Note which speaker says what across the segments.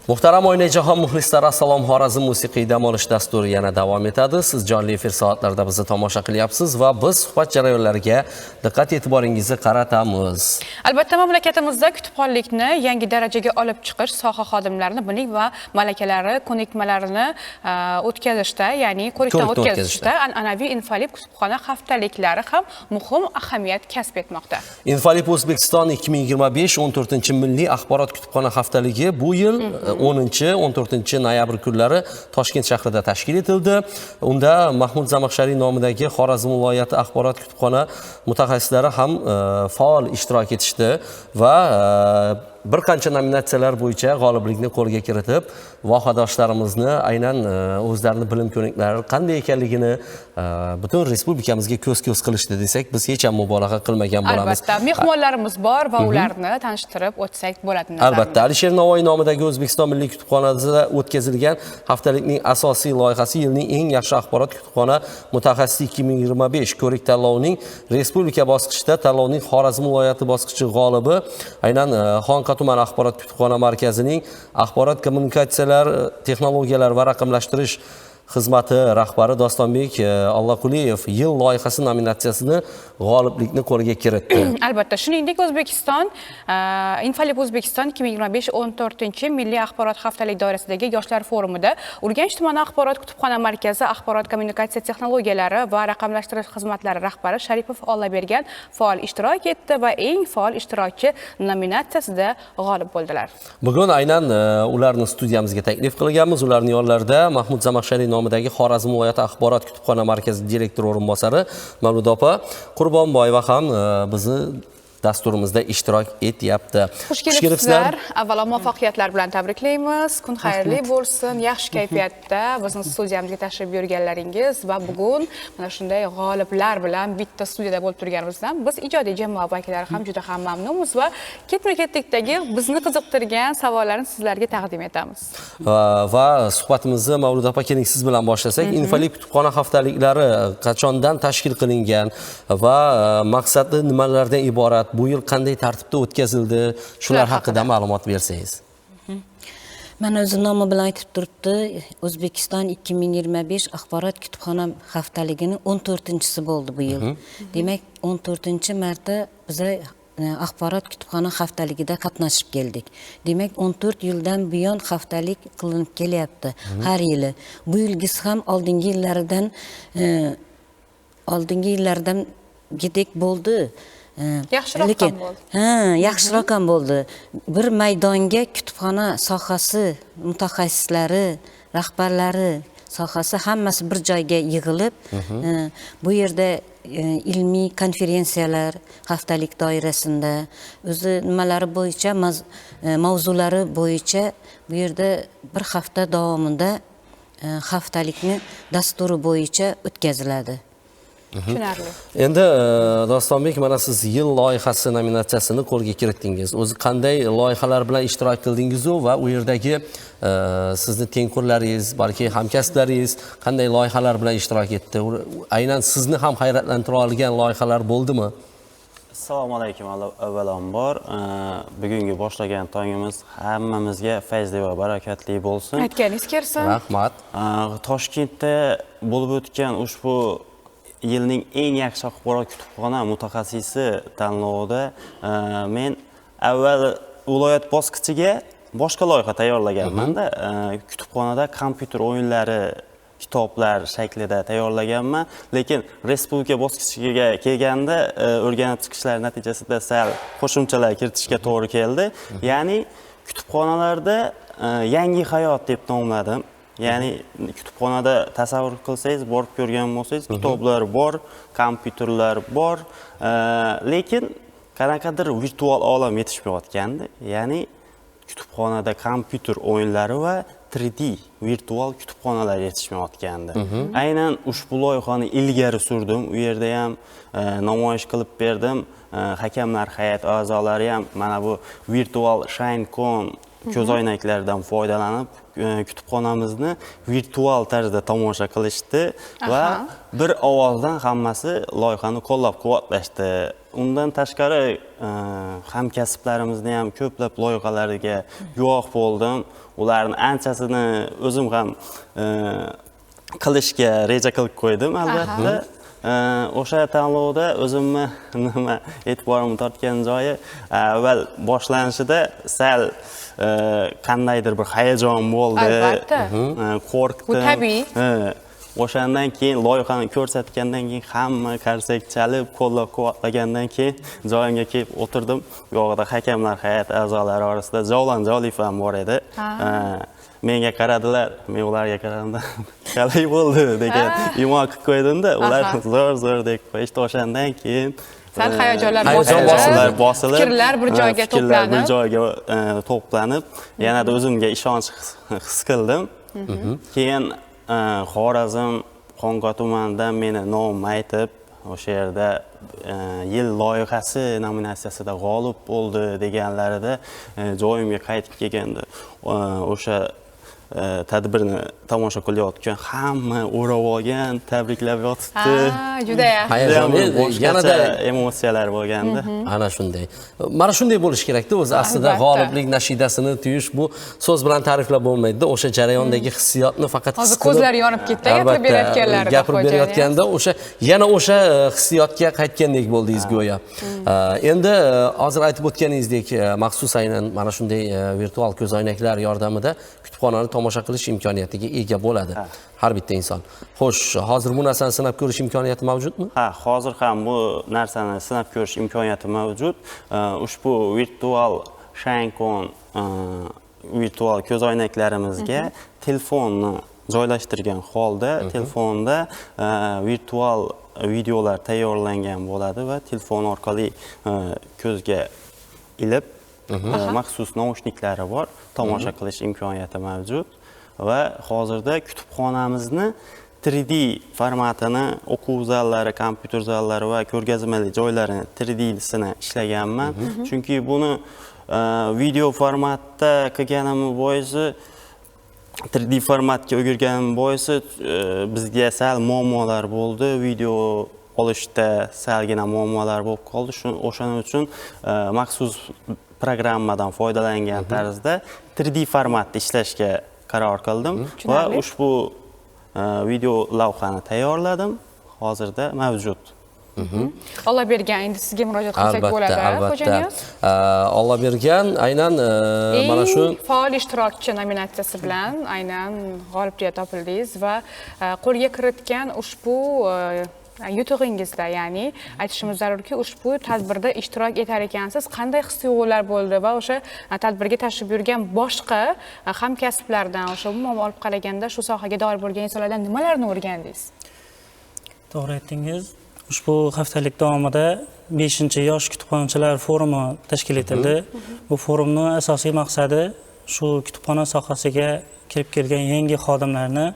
Speaker 1: Muhtaram o'yinajahon muxlislari, assalom. Xorazm musiqiy dam olish dasturi yana davom etadi. Siz jonli efir soatlarida bizni tomosha qilyapsiz va biz suhbat jarayonlariga diqqat e'tiboringizni qaratamiz.
Speaker 2: Albatta, mamlakatimizda kutubxonlikni yangi darajaga olib chiqish soha xodimlarini bilim va malakalari ko'nikmalarini o'tkazishda, ya'ni ko'rikdan o'tkazishda an'anaviy Infolib kutubxona haftaliklari ham muhim ahamiyat kasb etmoqda.
Speaker 1: Infolib O'zbekiston 2025 14 milliy axborot kutubxona haftaligi bu yil 10-14 noyabr kunlari Toshkent shahrida tashkil etildi. Unda Mahmud Zamaxshariy nomidagi Xorazm viloyati axborot kutubxona mutaxassislari ham faol ishtirok etishdi va bir qancha nominatsiyalar bo'yicha g'oliblikni qo'lga kiritib, vohadoshlarimizni aynan o'zlarining bilim ko'niklari qanday ekanligini butun respublikamizga ko'z-ko'z qilishdi desak, biz hech ham mubolag'a qilmagan bo'lamiz.
Speaker 2: Albatta, mehmonlarimiz bor va ularni tanishtirib o'tsak bo'ladi.
Speaker 1: Albatta, Alisher Navoiy nomidagi O'zbekiston Milliy kutubxonasida o'tkazilgan haftalikning asosiy loyihasi yilning eng yaxshi axborot kutubxona mutaxassisi 2025 ko'rik tanlovining respublika bosqichida tanlovning Xorazm viloyati bosqichi g'olibi aynan Xonqa tuman axborot kutubxona markazining axborot kommunikatsiyalar texnologiyalar va raqamlashtirish xizmati rahbari Dostonbek Alloquliyev yil loyihasi nominatsiyasini g'oliblikni qo'lga kiritdi.
Speaker 2: Albatta, shuningdek Infolib O'zbekiston 2025 14 milliy axborot haftalik doirasidagi yoshlar forumida Urganch tumani axborot kutubxona markazi axborot kommunikatsiya texnologiyalari va raqamlashtirish xizmatlari rahbari Sharipov Ollabergan faol ishtirok etdi va eng faol ishtirokchi nominatsiyasida g'olib bo'ldilar.
Speaker 1: Bugun aynan ularni studiyamizga taklif qilganmiz. Ularning yonlarida Mahmud Zamaxshariy nomidagi Xorazm viloyati axborot kutubxona markazi direktor o'rinbosari Mavlud opa Qurbonboyeva ham bizni dasturimizda ishtirok etyapti.
Speaker 2: Xush kelibsizlar. Avvalo muvaffaqiyatlar bilan tabriklaymiz. Kun xayrli bo'lsin. Yaxshi kayfiyatda bizni studiyamizga tashrif buyurganlaringiz va bugun mana shunday g'oliblar bilan bitta studiyada bo'lib turganimizdan biz ijodiy jamoa vakillari ham juda ham mamnunmiz va ketma-ketlikdagi bizni qiziqtirgan savollarni sizlarga taqdim etamiz.
Speaker 1: Va suhbatimizni Mavlud opa keling siz bilan boshlasak. Infolib kutubxona haftaliklari qachondan tashkil qilingan va maqsadi nimalardan iborat? Bu yil qanday tartibda o'tkazildi? Shular haqida ma'lumot bersangiz.
Speaker 3: Mana o'zi nomi bilan aytib turibdi. O'zbekiston 2025 axborot kutubxona haftaligining 14-chisi bo'ldi bu yil. Demak, 14-marta biz axborot kutubxona haftaligida qatnashib keldik. Demak, 14 yildan buyon haftalik qilinib kelyapti har yili. Bu yilgisi ham oldingi yillardan gidek bo'ldi.
Speaker 2: Yaxshiroq ham bo'ldi.
Speaker 3: Yaxshiroq ham bo'ldi. Bir maydonga kutubxona sohasi mutaxassislari, rahbarlari sohasi hammasi bir joyga yig'ilib, bu yerda ilmiy konferensiyalar haftalik doirasida o'zi nimalari bo'yicha, mavzulari bo'yicha bu yerda bir hafta davomida haftalikni dasturi bo'yicha o'tkaziladi.
Speaker 2: Tushunarli.
Speaker 1: Endi Dostonbek, mana siz yil loyihasi nominatsiyasini qo'lga kiritdingiz. O'zi qanday loyihalar bilan ishtirok qildingiz va u yerdagi sizni tengqurlaringiz, balki hamkasblaringiz qanday loyihalar bilan ishtirok etdi? Aynan sizni ham hayratlantira olgan loyihalar bo'ldimi?
Speaker 4: Assalomu alaykum avvalambor. Bugungi boshlagan tongimiz hammamizga fayzli va barakatli bo'lsin.
Speaker 2: Aytganingiz kelsin.
Speaker 1: Rahmat.
Speaker 4: Toshkentda bo'lib o'tgan ushbu yilning eng yaxshi axborot kutubxona mutaxassisi tanlovida men avval viloyat bosqichiga boshqa loyiha tayyorlaganman-da. Kutubxonada kompyuter o'yinlari kitoblar shaklida tayyorlaganman, lekin respublika bosqichiga kelganda o'rganib chiqishlar natijasida sal qo'shimchalar kiritishga to'g'ri keldi. Ya'ni kutubxonalarda yangi hayot deb nomladim. Ya'ni kutubxonada tasavvur qilsangiz, borib ko'rgan bo'lsangiz, kitoblar bor, kompyuterlar bor, lekin qanaqadir virtual olam yetishmayotgandi. Ya'ni kutubxonada kompyuter o'yinlari va 3D virtual kutubxonalar yetishmayotgandi. Aynan ushbu loyihani ilgari surdim. U yerda ham namoyish qilib berdim. Hakamlar hay'at a'zolari ham mana bu virtual ShineCon ko'zoynaklardan foydalanib kutubxonamizni virtual tarzda tomosha qilishdi va bir ovozdan hammasi loyihani qo'llab-quvvatlashdi. Undan tashqari hamkasblarimizni ham ko'plab loyihalariga guvoh bo'ldim. Ularni anchasini o'zim ham qilishga reja qilib qo'ydim albatta. O'sha tanlovda o'zimni nima e'tiborimni tortgan joyi avval boshlanishida sal qandaydir bir hayajon bo'ldi.
Speaker 2: Albatta.
Speaker 4: Qo'rqdim.
Speaker 2: Bu tabiiy.
Speaker 4: O'shandan keyin loyihani ko'rsatgandan keyin hamma qarsak chalib, qo'llab-quvvatlagandan keyin joyimga kelib o'tirdim. Bu yoqda hakamlar hay'ati a'zolari orasida Javlon Jolif ham bor edi. Menga qaradilar, men ularga qaramda qalay bo'ldi degan imo qilib qo'ydim-da, ular zo'r deb qo'yishdi. O'shandan keyin
Speaker 2: sal hayajonlar
Speaker 4: bosilib,
Speaker 2: fikrlar bir joyga
Speaker 4: to'planib, yanada o'zimga ishonch his qildim. Keyin Xorazm Xonqa tumanidan meni nomim aytib, o'sha yerda yil loyihasi nominatsiyasida g'olib bo'ldi deganlarida joyimga qaytib kelganda o'sha tadbirni tomosha qilayotgan hamma o'rab olgan, tabriklab yotibdi.
Speaker 2: Juda yaxshi.
Speaker 1: Hayajonli, yanada
Speaker 4: emotsiyalar bo'lganda.
Speaker 1: Ana shunday. Mana shunday bo'lish kerak-da, o'zi aslida g'oliblik nashidasini tuyish bu so'z bilan ta'riflab bo'lmaydi-da. O'sha jarayondagi hissiyotni faqat his qilib.
Speaker 2: Hozir ko'zlar yonib ketdi, gapirib berayotganlarida.
Speaker 1: Gapirib berayotganda yana o'sha hissiyotga qaytgandek bo'ldingiz go'yo. Endi hozir aytib o'tganingizdek, maxsus aynan mana shunday virtual ko'zoynaklar yordamida kutubxonani tomosha qilish imkoniyatiga ega bo'ladi har bitta inson. Xo'sh, hozir bu narsani sinab ko'rish imkoniyati mavjudmi?
Speaker 4: Ha, hozir ham bu narsani sinab ko'rish imkoniyati mavjud. Ushbu virtual Shankon virtual ko'zoynaklarimizga telefonni joylashtirgan holda telefonda virtual videolar tayyorlangan bo'ladi va telefon orqali ko'zga ilib maxsus naushniklari bor, tomosha qilish imkoniyati mavjud va hozirda kutubxonamizni 3D formatini o'quv zallari, kompyuter zallari va ko'rgazmali joylarini 3D'sini ishlaganman. Chunki buni video formatda qilganim boisi 3D formatga o'girganim boisi bizga sal muammolar bo'ldi. Video olishda salgina muammolar bo'lib qoldi. O'shaning uchun maxsus programmadan foydalangan tarzda 3D formatda ishlashga qaror qildim va ushbu video lavhani tayyorladim. Hozirda mavjud.
Speaker 2: Alloh bergan, endi sizga murojaat qilsak bo'ladi, xo'jangiz?
Speaker 1: Alloh bergan, aynan mana shu
Speaker 2: faol ishtirokchi nominatsiyasi bilan aynan g'olib deya topildingiz va qo'lga kiritgan ushbu yutug'ingizda, ya'ni aytishimiz zarurki, ushbu tadbirda ishtirok etar ekansiz, qanday his-tuyg'ular bo'ldi va o'sha tadbirga tashrif buyurgan boshqa hamkasblardan, o'sha umuman olib qaraganda shu sohaga doir bo'lgan insonlardan nimalarni o'rgandingiz?
Speaker 5: To'g'ri aytdingiz. Ushbu haftalik davomida 5-yosh kutubxonachilar forumi tashkil etildi. Bu forumning asosiy maqsadi shu kutubxona sohasiga kirib kelgan yangi xodimlarni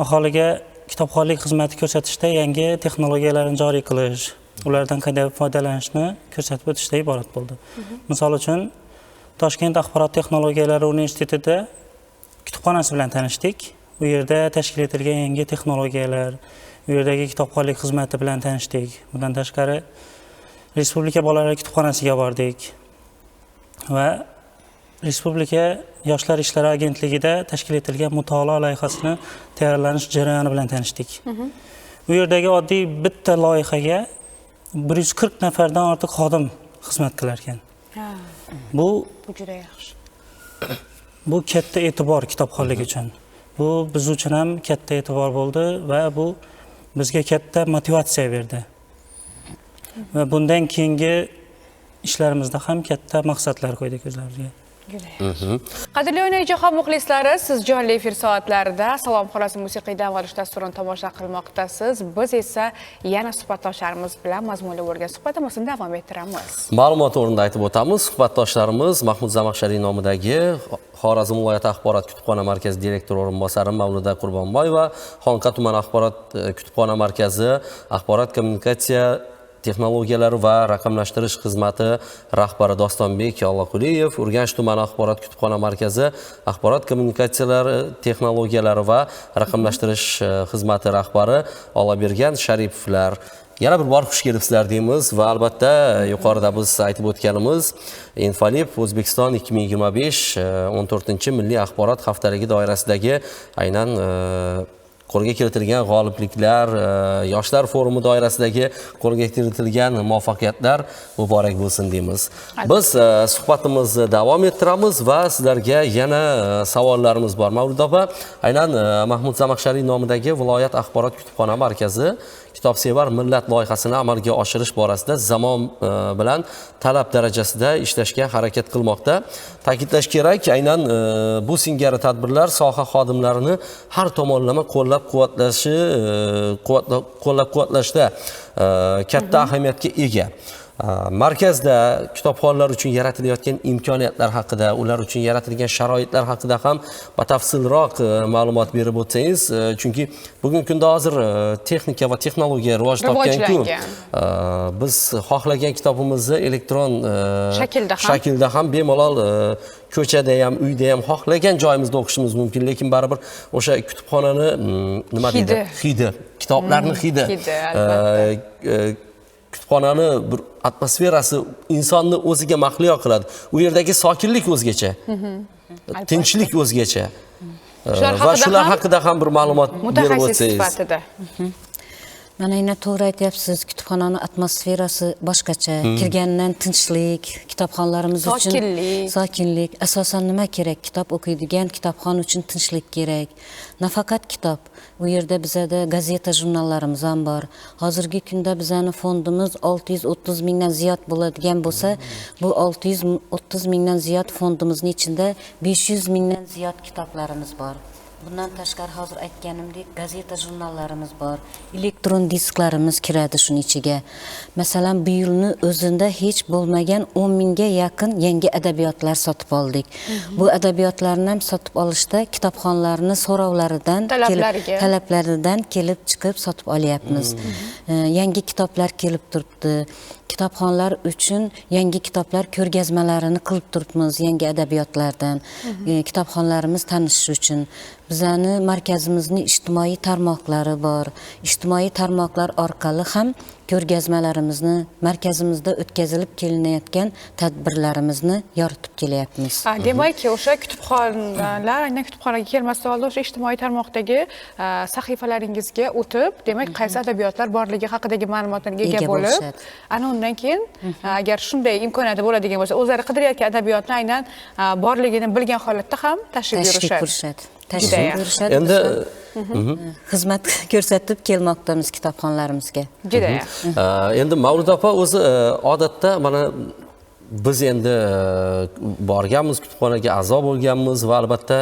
Speaker 5: aholiga kitobxonlik xizmati ko'rsatishda yangi texnologiyalarni joriy qilish, ulardan qanday foydalanishni ko'rsatib o'tishdan iborat bo'ldi. Misol uchun, Toshkent axborot texnologiyalari universitetida kutubxonasi bilan tanishdik. U yerda tashkil etilgan yangi texnologiyalar, u yerdagi kitobxonlik xizmati bilan tanishdik. Bundan tashqari, Respublika bolalar kutubxonasiga bordik va Respublika Yoshlar ishlari agentligida tashkil etilgan mutolaa loyihasini tayyorlanish jarayoni bilan tanishdik. Bu yerdagi oddiy bitta loyihaga 140 nafardan ortiq xodim xizmat qilar ekan. Bu
Speaker 2: juda yaxshi.
Speaker 5: Bu katta e'tibor kitobxonlik uchun. Bu biz uchun ham katta e'tibor bo'ldi va bu bizga katta motivatsiya berdi. Va bundan keyingi ishlarimizda ham katta maqsadlar qo'ydik o'zlarimizga.
Speaker 2: Qadrli Onajo'xon muxlislari, siz jonli efir soatlarida Salom Xorazm musiqiy dam olish dasturini tomosha qilmoqdasiz. Biz esa yana suhbatdoshlarimiz bilan mazmunli bo'lgan suhbatimizni davom ettiramiz.
Speaker 1: Ma'lumot o'rnida aytib o'tamiz, suhbatdoshlarimiz Mahmud Zamaxshariy nomidagi Xorazm viloyati axborot kutubxona markazi direktori o'rinbosari Mavluda Qurbonboyeva, Xonqa tuman axborot kutubxona markazi axborot kommunikatsiya texnologiyalari va raqamlashtirish xizmati rahbari Dostonbek Alloquliyev, Urganch tumani axborot kutubxona markazi axborot kommunikatsiyalari texnologiyalari va raqamlashtirish xizmati rahbari Olabergan Sharipovlar. Yana bir bor xush kelibsizlar deymiz va albatta yuqorida biz aytib o'tganimiz Infalib O'zbekiston 2025 14-milliy axborot haftaligi doirasidagi aynan qo'lga kiritilgan g'olibliklar, yoshlar forumi doirasidagi qo'lga kiritilgan muvaffaqiyatlar muborak bo'lsin deymiz. Biz suhbatimizni davom ettiramiz va sizlarga yana savollarimiz bor. Mavlud opa, aynan Mahmud Zamakhshariy nomidagi viloyat axborot kutubxona markazi kitobsevar millat loyihasini amalga oshirish borasida zamon bilan talab darajasida ishlashga harakat qilmoqda. Ta'kidlash kerak, aynan bu singari tadbirlar soha xodimlarini har tomonlama qo'llab-quvvatlashda katta ahamiyatga ega. Markazda kitobxonlar uchun yaratilayotgan imkoniyatlar haqida, ular uchun yaratilgan sharoitlar haqida ham batafsilroq ma'lumot berib o'tsangiz, chunki bugungi kunda hozir texnika va texnologiya rivoj topgan-ku, biz xohlagan kitobimizni elektron shaklda ham bemalol ko'chada ham, uyda ham xohlagan joyimizda o'qishimiz mumkin, lekin baribir o'sha kutubxonani nima deydi? Hidi, kitoblarning hidi. Kutubxonani bir atmosferasi insonni o'ziga mahliyo qiladi. U yerdagi sokinlik o'zgacha. Tinchlik o'zgacha. Va shular haqida ham bir ma'lumot berib o'tsangiz.
Speaker 3: Mana yana to'g'ri aytyapsiz, kutubxonaning atmosferasi boshqacha. Kirgandan tinchlik, kitobxonlarimiz uchun sokinlik. Asosan nima kerak? Kitob o'qiydigan kitobxon uchun tinchlik kerak. Nafaqat kitob, u yerda bizada gazeta, jurnallarimiz ham bor. Hozirgi kunda bizning fondimiz 630 mingdan ziyod bo'ladigan bo'lsa, bu 630 mingdan ziyod fondimizning ichida 500 mingdan ziyod kitoblarimiz bor. Bundan tashqari hozir aytganimdek gazeta, jurnallarimiz bor. Elektron disklarimiz kiradi shuning ichiga. Masalan, bu yilni o'zida hech bo'lmagan 10 mingga yaqin yangi adabiyotlar sotib oldik. Bu adabiyotlarni ham sotib olishda kitobxonlarning so'rovlaridan, talablaridan kelib chiqib sotib olyapmiz. Yangi kitoblar kelib turibdi. Kitobxonlar uchun yangi kitoblar ko'rgazmalarini qilib turibmiz, yangi adabiyotlardan. Kitobxonlarimiz tanishish uchun. Bizani markazimizning ijtimoiy tarmoqlari bor. Ijtimoiy tarmoqlar orqali ham ko'rgazmalarimizni, markazimizda o'tkazilib kelinayotgan tadbirlarimizni yoritib kelyapmiz.
Speaker 2: Demak, o'sha kutubxonlar, aynan kutubxonaga kelmasdan oldin o'sha ijtimoiy tarmoqdagi sahifalaringizga o'tib, demak, qaysi adabiyotlar borligi haqidagi ma'lumotlarga ega bo'lib, ana undan keyin agar shunday imkoniyati bo'ladigan bo'lsa, o'zlari qidirayotgan adabiyotni aynan borligini bilgan holatda ham tashrif buyurishadi.
Speaker 1: Endi
Speaker 3: xizmat ko'rsatib kelmoqdamiz kitobxonlarimizga.
Speaker 2: Juda.
Speaker 1: Endi Mavlud opa o'zi odatda mana biz endi borganmiz, kutubxonaga a'zo bo'lganmiz va albatta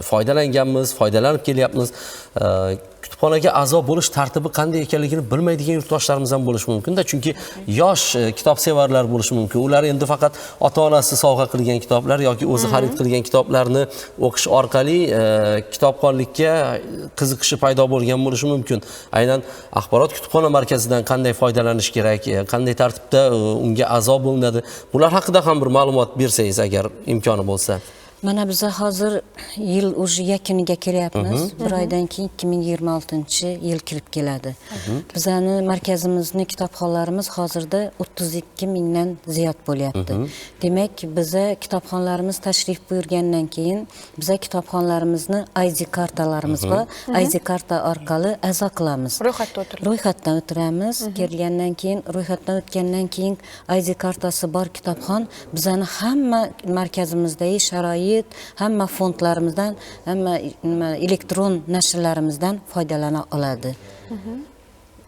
Speaker 1: foydalanganmiz, foydalanib kelyapmiz. Kutubxonaga a'zo bo'lish tartibi qanday ekanligini bilmaydigan yurtdoshlarimiz ham bo'lishi mumkin-da, chunki yosh kitobsevarlar bo'lishi mumkin. Ular endi faqat ota-onasi sovg'a qilgan kitoblar yoki o'zi xarid qilgan kitoblarni o'qish orqali kitobxonlikka qiziqishi paydo bo'lgan bo'lishi mumkin. Aynan axborot kutubxona markazidan qanday foydalanish kerak, qanday tartibda unga a'zo bo'linadi, bular haqida ham bir ma'lumot bersangiz agar imkoni bo'lsa.
Speaker 3: Mana biz hozir yil o'zi yakuniga kelyapmiz. Bir oydan keyin 2026-yil kirib keladi. Bizani markazimizning kitobxonlarimiz hozirda 32 mingdan ziyod bo'lyapti. Demak, biza kitobxonlarimiz tashrif buyurgandan keyin biza kitobxonlarimizni ID kartalarimiz bor. ID karta orqali a'zo qilamiz. Ro'yxatdan o'tiramiz. Kelgandan keyin, ro'yxatdan o'tgandan keyin ID kartasi bor kitobxon bizani hamma markazimizdagi sharoit, hamma fondlarimizdan, hamma elektron nashrlarimizdan foydalana oladi.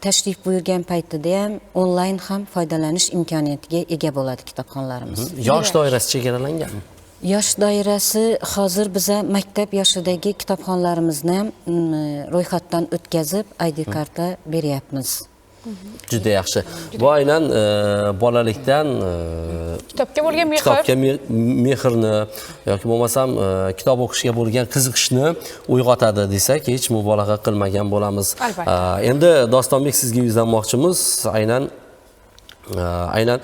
Speaker 3: Tashrif buyurgan paytida ham onlayn ham foydalanish imkoniyatiga ega bo'ladi kitobxonlarimiz.
Speaker 1: Yosh doirasi chegaralanganmi?
Speaker 3: Yosh doirasi hozir biza maktab yoshidagi kitobxonlarimizni ham ro'yxatdan o'tkazib ID karta beryapmiz.
Speaker 1: Juda yaxshi. Bu aynan bolalikdan
Speaker 2: kitobga bo'lgan
Speaker 1: mehrni yoki bo'lmasam kitob o'qishga bo'lgan qiziqishni uyg'otadi desak, hech mubolag'a qilmagan bo'lamiz. Endi Dostonbek, sizga yuzlanmoqchimiz. Aynan aynan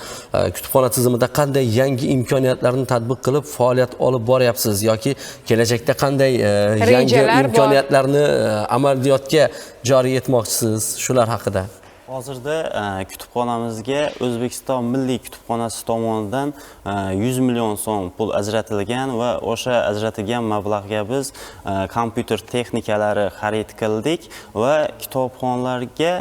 Speaker 1: kutubxona tizimida qanday yangi imkoniyatlarni tatbiq qilib faoliyat olib boryapsiz yoki kelajakda qanday yangi
Speaker 2: Rejalar bor.
Speaker 1: imkoniyatlarni amaliyotga joriy etmoqchisiz, shular haqida?
Speaker 4: Hozirda kutubxonamizga O'zbekiston Milliy kutubxonasi tomonidan 100 million so'm pul ajratilgan va o'sha ajratilgan mablag'ga biz kompyuter texnikalari xarid qildik va kitobxonlarga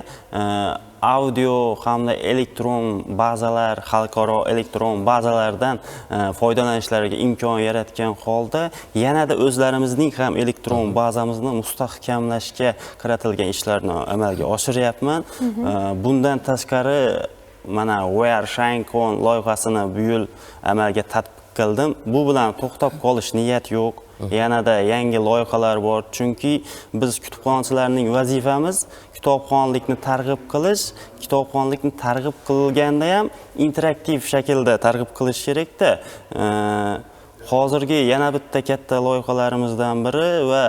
Speaker 4: audio hamda elektron bazalar, xalqaro elektron bazalardan foydalanishlariga imkon yaratgan holda yanada o'zlarimizning ham elektron bazamizni mustahkamlashga qaratilgan ishlarni amalga oshiryapman. Bundan tashqari mana Where Shine Con loyihasini bu yil amalga tatbiq qildim. Bu bilan to'xtab qolish niyat yo'q. Yanada yangi loyihalar bor, chunki biz kutubxonchilarning vazifamiz kitobxonlikni targ'ib qilish. Kitobxonlikni targ'ib qilganda ham interaktiv shaklda targ'ib qilish kerak-da. Hozirgi yana bitta katta loyihalarimizdan biri va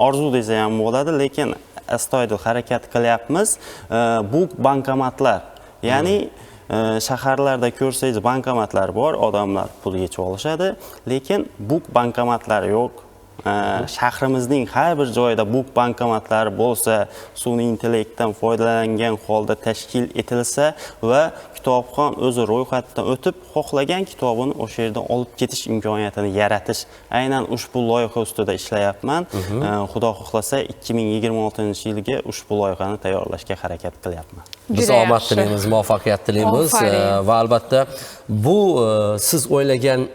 Speaker 4: orzu desa ham bo'ladi, lekin astoydil harakat qilyapmiz. Bu bankomatlar. Ya'ni shaharlarda ko'rsangiz bankomatlar bor, odamlar pul yechib olishadi, lekin bu bankomatlar yo'q. Shahrimizning har bir joyida bu bankomatlar bo'lsa, sun'iy intellektdan foydalangan holda tashkil etilsa va kitobxon o'zi ro'yxatdan o'tib, xohlagan kitobini o'sha yerdan olib ketish imkoniyatini yaratish. Aynan ushbu loyiha ustida ishlayapman. Xudo xohlasa 2026-yilga ushbu loyihani tayyorlashga harakat qilyapman.
Speaker 1: Biz omad tilaymiz, muvaffaqiyat tilaymiz va albatta bu siz o'ylagan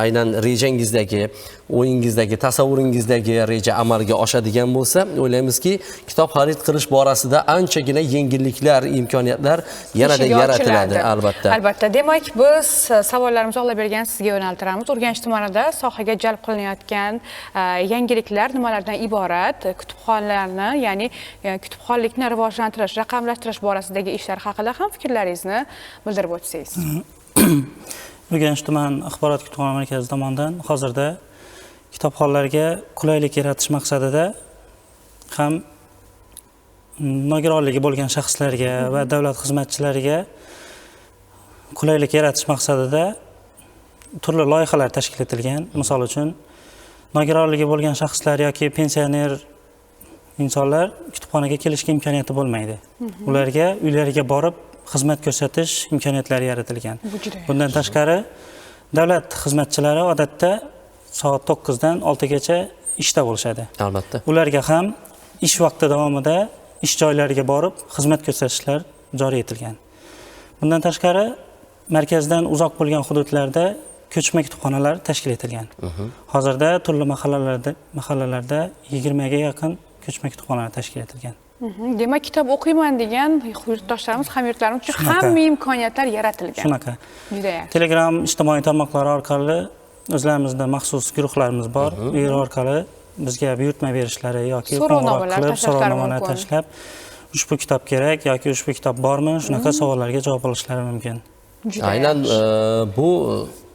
Speaker 1: aynan rejangizdagi, o'yingizdagi, tasavvuringizdagi reja amalga oshadigan bo'lsa, o'ylaymizki, kitob xarid qilish borasida anchagina yengilliklar, imkoniyatlar yanada yaratiladi, albatta.
Speaker 2: Albatta. Demak, biz savollarimizni Alloh bergan sizga yo'naltiramiz. Urganch tumanida sohaga jalb qilinayotgan yangiliklar nimalardan iborat? Kutubxonalarni, ya'ni kutubxonlikni rivojlantirish, raqamlashtirish borasidagi ishlar haqida ham fikrlaringizni bildirib o'tsangiz.
Speaker 5: Urganch tuman axborot kutubxona markazi tomonidan hozirda kitobxonlarga qulaylik yaratish maqsadida ham nogironligi bo'lgan shaxslarga va davlat xizmatchilariga qulaylik yaratish maqsadida turli loyihalar tashkil etilgan. Misol uchun, nogironligi bo'lgan shaxslar yoki pensioner insonlar kutubxonaga kelishga imkoniyati bo'lmaydi. Ularga uylariga borib xizmat ko'rsatish imkoniyatlari yaratilgan. Bundan tashqari, davlat xizmatchilari odatda soat 9 dan 6 gacha ishda bo'lishadi.
Speaker 1: Albatta.
Speaker 5: Ularga ham ish vaqti davomida ish joylariga borib xizmat ko'rsatishlar joriy etilgan. Bundan tashqari, markazdan uzoq bo'lgan hududlarda ko'chma kutubxonalar tashkil etilgan. Hozirda turli mahallalarda 20 ga yaqin ko'chma kutubxonalar tashkil etilgan.
Speaker 2: Demak, kitob o'qiyman degan yurtdoshlarimiz, hamyurtlarimiz uchun hamma imkoniyatlar yaratilgan.
Speaker 5: Shunaqa.
Speaker 2: Juda yaxshi.
Speaker 5: Telegram ijtimoiy tarmoqlari orqali o'zlarimizda maxsus guruhlarimiz bor. Ular orqali bizga buyurtma berishlari yoki qo'ng'iroq qilib so'rovnomalar tashlab, ushbu kitob kerak yoki ushbu kitob bormi, shunaqa savollarga javob olishlari mumkin.
Speaker 1: Aynan bu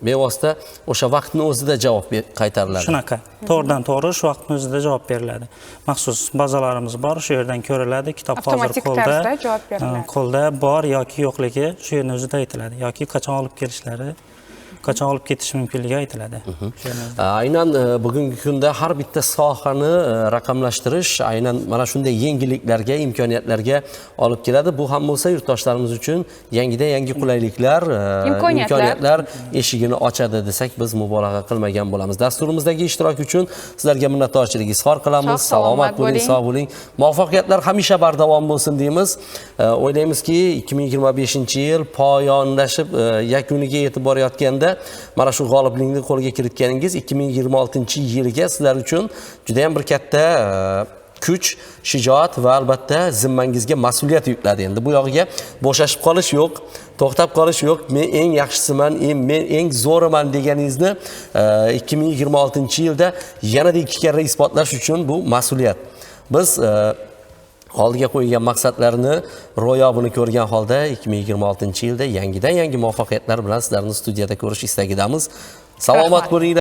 Speaker 1: bevosita o'sha vaqtni o'zida javob qaytariladi.
Speaker 5: Shunaqa. To'g'ridan to'g'ri shu vaqtni o'zida javob beriladi. Maxsus bazalarimiz bor, shu yerdan ko'riladi. Kitob hozir qo'lda bor yoki yo'qligi shu yerning o'zida aytiladi yoki qachon olib kelishlari, qachon olib ketish mumkinligi aytiladi.
Speaker 1: Aynan bugungi kunda har bitta sohani raqamlashtirish aynan mana shunday yengilliklarga, imkoniyatlarga olib keladi. Bu ham bo'lsa yurtdoshlarimiz uchun yangi qulayliklar, imkoniyatlar eshigini ochadi desak biz mubolag'a qilmagan bo'lamiz. Dasturimizdagi ishtirok uchun sizlarga minnatdorchilik izhor qilamiz. Salomat bo'ling, sog' bo'ling. Muvaffaqiyatlar hamisha bardavom bo'lsin deymiz. O'ylaymizki 2025-yil poyonlashib yakuniga yetib borayotganda mana shu g'oliblikni qo'lga kiritganingiz 2026-yilga sizlar uchun juda ham bir katta kuch, shijoat va albatta zimmangizga mas'uliyat yukladi. Endi bu yog'iga bo'shashib qolish yo'q, to'xtab qolish yo'q. Men eng yaxshisiman, men eng zo'riman deganingizni 2026-yilda yanada 2 karra isbotlash uchun bu mas'uliyat. Biz oldiga qo'yilgan maqsadlarni ro'yobini ko'rgan holda 2026-yilda yangidan yangi muvaffaqiyatlar bilan sizlarni studiyada ko'rish istagidamiz. Salomat bo'linglar.